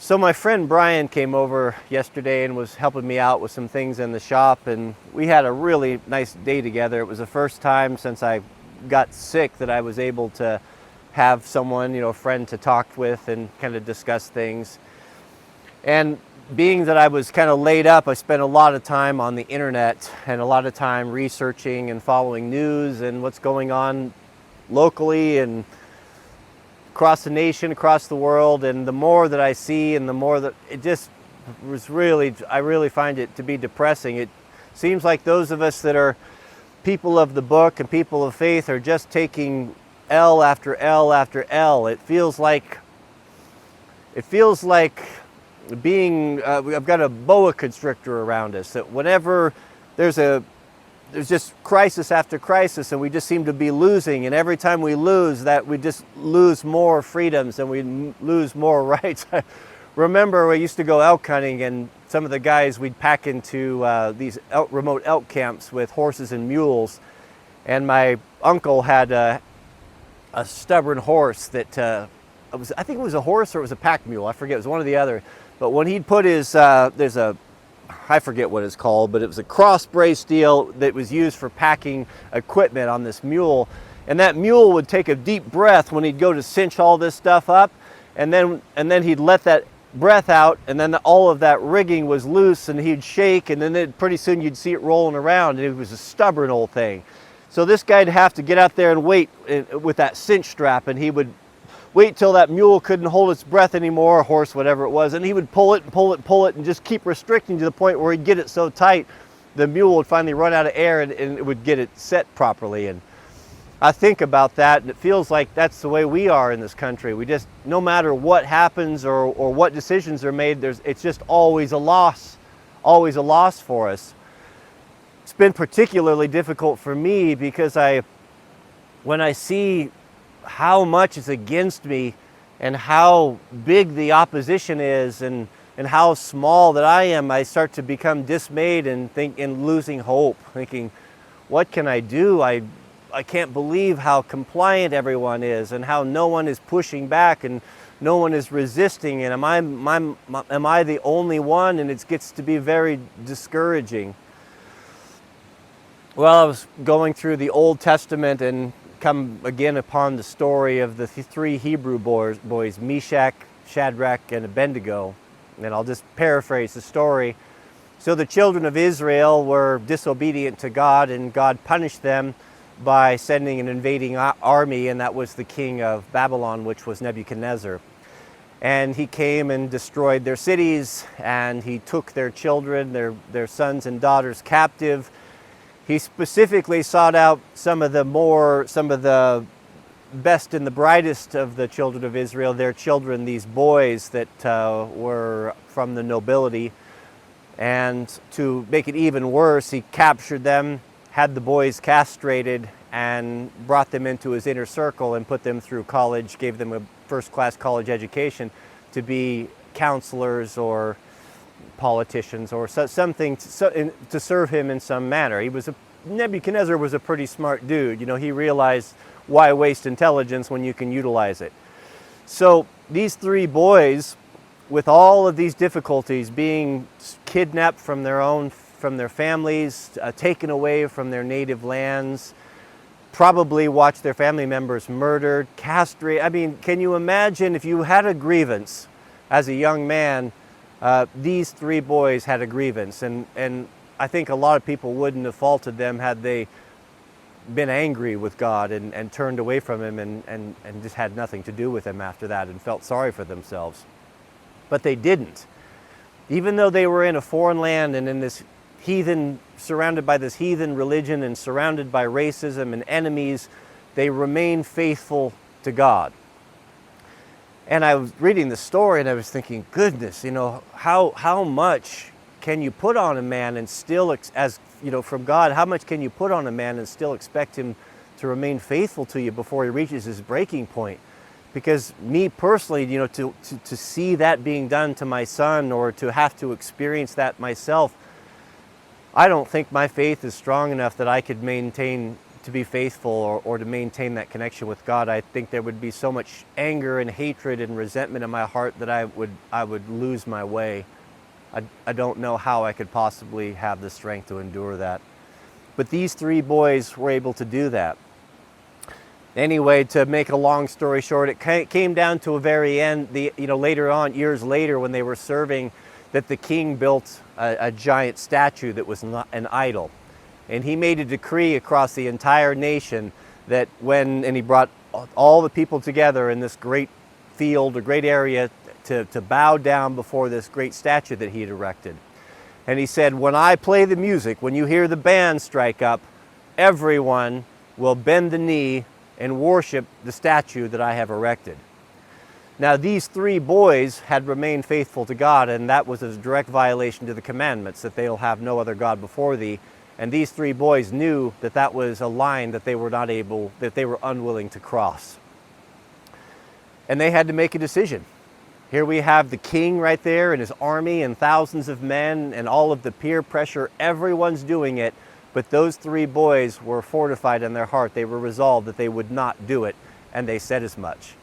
So my friend Brian came over yesterday and was helping me out with some things in the shop, and we had a really nice day together. It was the first time since I got sick that I was able to have someone, a friend to talk with and kind of discuss things. And being that I was kind of laid up, I spent a lot of time on the internet and a lot of time researching and following news and what's going on locally and across the nation, across the world. And the more that I see and the more that it just was I really find it to be depressing. It seems like those of us that are people of the book and people of faith are just taking L after L after L. It feels like being, I've got a boa constrictor around us, that whenever there's just crisis after crisis, and we just seem to be losing, and every time we lose that, we just lose more freedoms and we lose more rights. I remember we used to go elk hunting, and some of the guys, we'd pack into these remote elk camps with horses and mules, and my uncle had a stubborn horse that I think it was a horse or it was a pack mule, I forget, it was one or the other. But when he'd put his, I forget what it's called, but it was a cross brace deal that was used for packing equipment on this mule. And that mule would take a deep breath when he'd go to cinch all this stuff up, and then he'd let that breath out, and then all of that rigging was loose, and he'd shake, and then pretty soon you'd see it rolling around, and it was a stubborn old thing. So this guy'd have to get out there and wait with that cinch strap, and he would wait till that mule couldn't hold its breath anymore, or horse, whatever it was, and he would pull it and pull it and pull it and just keep restricting to the point where he'd get it so tight the mule would finally run out of air, and it would get it set properly. And I think about that, and it feels like that's the way we are in this country. We just, no matter what happens or what decisions are made, it's just always a loss for us. It's been particularly difficult for me because when I see how much is against me and how big the opposition is and how small that I am, I start to become dismayed and losing hope, thinking, what can I do? I can't believe how compliant everyone is and how no one is pushing back and no one is resisting, and am I the only one? And it gets to be very discouraging. Well, I was going through the Old Testament and come again upon the story of the three Hebrew boys, Meshach, Shadrach, and Abednego. And I'll just paraphrase the story. So the children of Israel were disobedient to God, and God punished them by sending an invading army, and that was the king of Babylon, which was Nebuchadnezzar. And he came and destroyed their cities, and he took their children, their sons and daughters captive. He specifically sought out some of the best and the brightest of the children of Israel, their children, these boys that were from the nobility. And to make it even worse, he captured them, had the boys castrated, and brought them into his inner circle and put them through college, gave them a first-class college education to be counselors or politicians or something to serve him in some manner. Nebuchadnezzar was a pretty smart dude. He realized why waste intelligence when you can utilize it. So these three boys, with all of these difficulties, being kidnapped from their families, taken away from their native lands, probably watched their family members murdered, castrated. I mean, can you imagine if you had a grievance as a young man? These three boys had a grievance, and I think a lot of people wouldn't have faulted them had they been angry with God and turned away from him and just had nothing to do with him after that and felt sorry for themselves. But they didn't. Even though they were in a foreign land and in this surrounded by this heathen religion and surrounded by racism and enemies, they remained faithful to God. And I was reading the story and I was thinking, goodness, how much can you put on a man and still, from God, how much can you put on a man and still expect him to remain faithful to you before he reaches his breaking point? Because me personally, to see that being done to my son or to have to experience that myself, I don't think my faith is strong enough that I could maintain to be faithful or to maintain that connection with God. I think there would be so much anger and hatred and resentment in my heart that I would lose my way. I don't know how I could possibly have the strength to endure that. But these three boys were able to do that. Anyway, to make a long story short, it came down to a very end, later on, years later, when they were serving, that the king built a giant statue that was not an idol. And he made a decree across the entire nation that and he brought all the people together in this great field, a great area, to bow down before this great statue that he had erected. And he said, when I play the music, when you hear the band strike up, everyone will bend the knee and worship the statue that I have erected. Now, these three boys had remained faithful to God, and that was a direct violation to the commandments, that they'll have no other God before thee. And these three boys knew that that was a line that they were unwilling to cross. And they had to make a decision. Here we have the king right there and his army and thousands of men and all of the peer pressure. Everyone's doing it. But those three boys were fortified in their heart. They were resolved that they would not do it, and they said as much.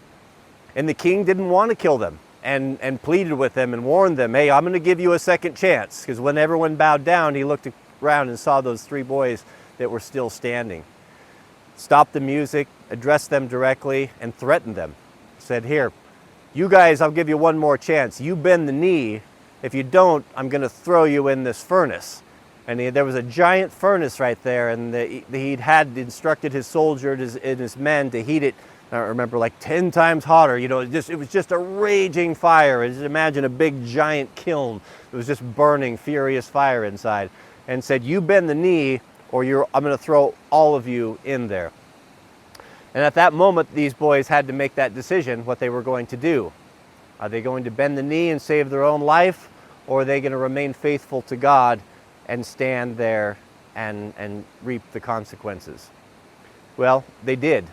And the king didn't want to kill them and pleaded with them and warned them, hey, I'm going to give you a second chance. Because when everyone bowed down, he looked around and saw those three boys that were still standing. Stopped the music, addressed them directly, and threatened them. Said, here, you guys, I'll give you one more chance. You bend the knee. If you don't, I'm going to throw you in this furnace. And there was a giant furnace right there, and he'd had instructed his soldiers and his men to heat it, I remember, like 10 times hotter. It was just a raging fire. Just imagine a big giant kiln. It was just burning, furious fire inside. And said, you bend the knee, or I'm going to throw all of you in there. And at that moment, these boys had to make that decision, what they were going to do. Are they going to bend the knee and save their own life, or are they going to remain faithful to God and stand there and reap the consequences? Well, they did.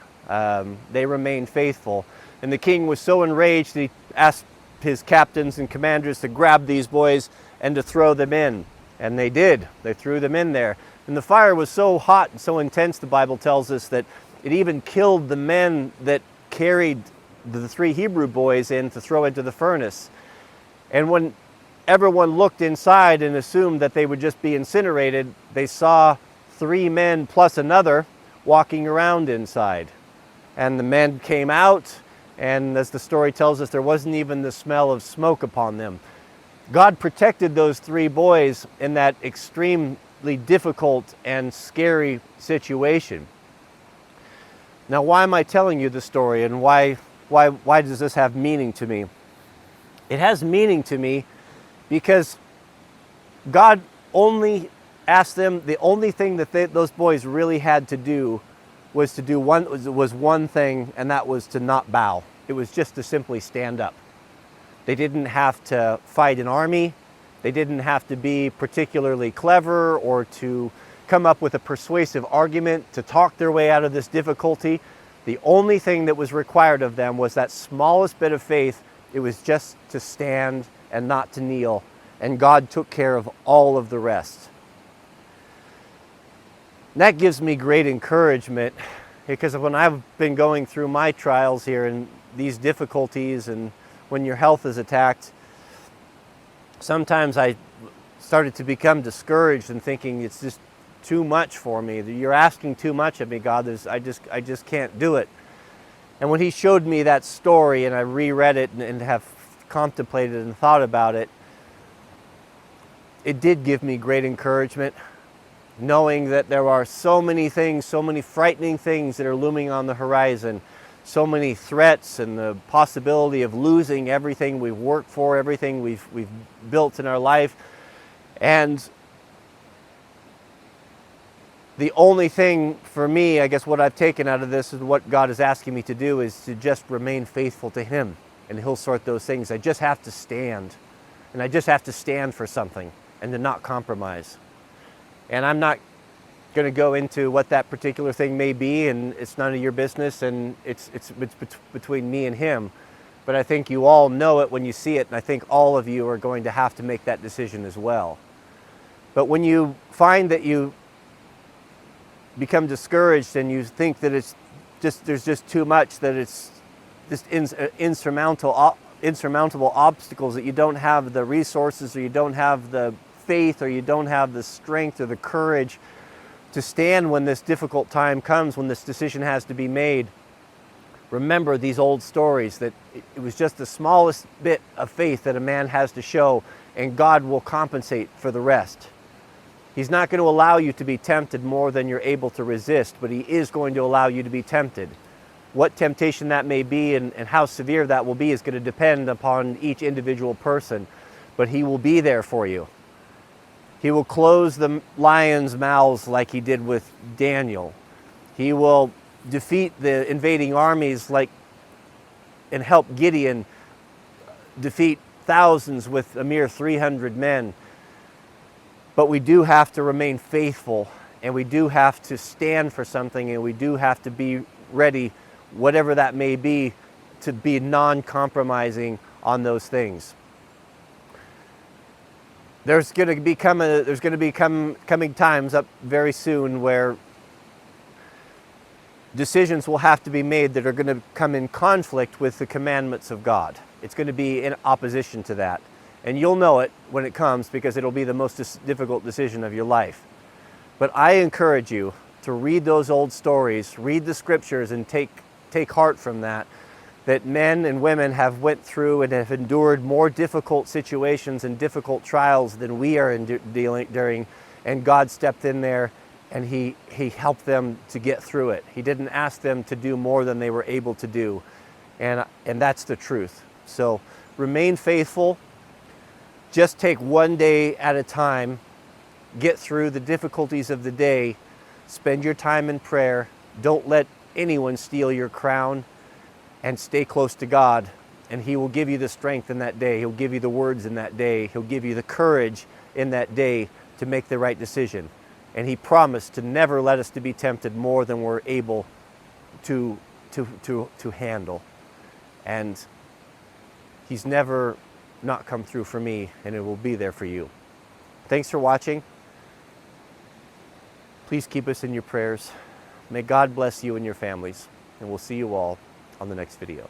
They remained faithful. And the king was so enraged that he asked his captains and commanders to grab these boys and to throw them in. And they did. They threw them in there. And the fire was so hot and so intense, the Bible tells us, that it even killed the men that carried the three Hebrew boys in to throw into the furnace. And when everyone looked inside and assumed that they would just be incinerated, they saw three men plus another walking around inside. And the men came out, and as the story tells us, there wasn't even the smell of smoke upon them. God protected those three boys in that extremely difficult and scary situation. Now, why am I telling you this story, and why does this have meaning to me? It has meaning to me because God only asked them, the only thing that those boys really had to do was one thing, and that was to not bow. It was just to simply stand up. They didn't have to fight an army. They didn't have to be particularly clever or to come up with a persuasive argument to talk their way out of this difficulty. The only thing that was required of them was that smallest bit of faith. It was just to stand and not to kneel. And God took care of all of the rest. And that gives me great encouragement, because when I've been going through my trials here and these difficulties, and when your health is attacked, sometimes I started to become discouraged and thinking it's just too much for me. You're asking too much of me, God. I just can't do it. And when he showed me that story and I reread it and have contemplated and thought about it, it did give me great encouragement, knowing that there are so many things, so many frightening things that are looming on the horizon, so many threats and the possibility of losing everything we've worked for, everything we've built in our life. And the only thing for me, I guess what I've taken out of this is what God is asking me to do is to just remain faithful to him, and he'll sort those things. I just have to stand, and I just have to stand for something and to not compromise. And I'm not going to go into what that particular thing may be, and it's none of your business, and it's between me and him. But I think you all know it when you see it, and I think all of you are going to have to make that decision as well. But when you find that you become discouraged and you think that there's just too much, that it's just insurmountable obstacles, that you don't have the resources, or you don't have the faith, or you don't have the strength or the courage to stand when this difficult time comes, when this decision has to be made, remember these old stories, that it was just the smallest bit of faith that a man has to show, and God will compensate for the rest. He's not going to allow you to be tempted more than you're able to resist, but He is going to allow you to be tempted. What temptation that may be and how severe that will be is going to depend upon each individual person, but He will be there for you. He will close the lions' mouths like He did with Daniel. He will defeat the invading armies and help Gideon defeat thousands with a mere 300 men. But we do have to remain faithful, and we do have to stand for something, and we do have to be ready, whatever that may be, to be non-compromising on those things. There's going to be coming times up very soon where decisions will have to be made that are going to come in conflict with the commandments of God. It's going to be in opposition to that. And you'll know it when it comes, because it'll be the most difficult decision of your life. But I encourage you to read those old stories, read the scriptures, and take heart from that men and women have went through and have endured more difficult situations and difficult trials than we are enduring, and God stepped in there and he helped them to get through it. He didn't ask them to do more than they were able to do, and that's the truth. So remain faithful. Just take one day at a time. Get through the difficulties of the day. Spend your time in prayer. Don't let anyone steal your crown, and stay close to God, and He will give you the strength in that day. He'll give you the words in that day. He'll give you the courage in that day to make the right decision. And He promised to never let us to be tempted more than we're able to handle. And He's never not come through for me, and it will be there for you. Thanks for watching. Please keep us in your prayers. May God bless you and your families, and we'll see you all on the next video.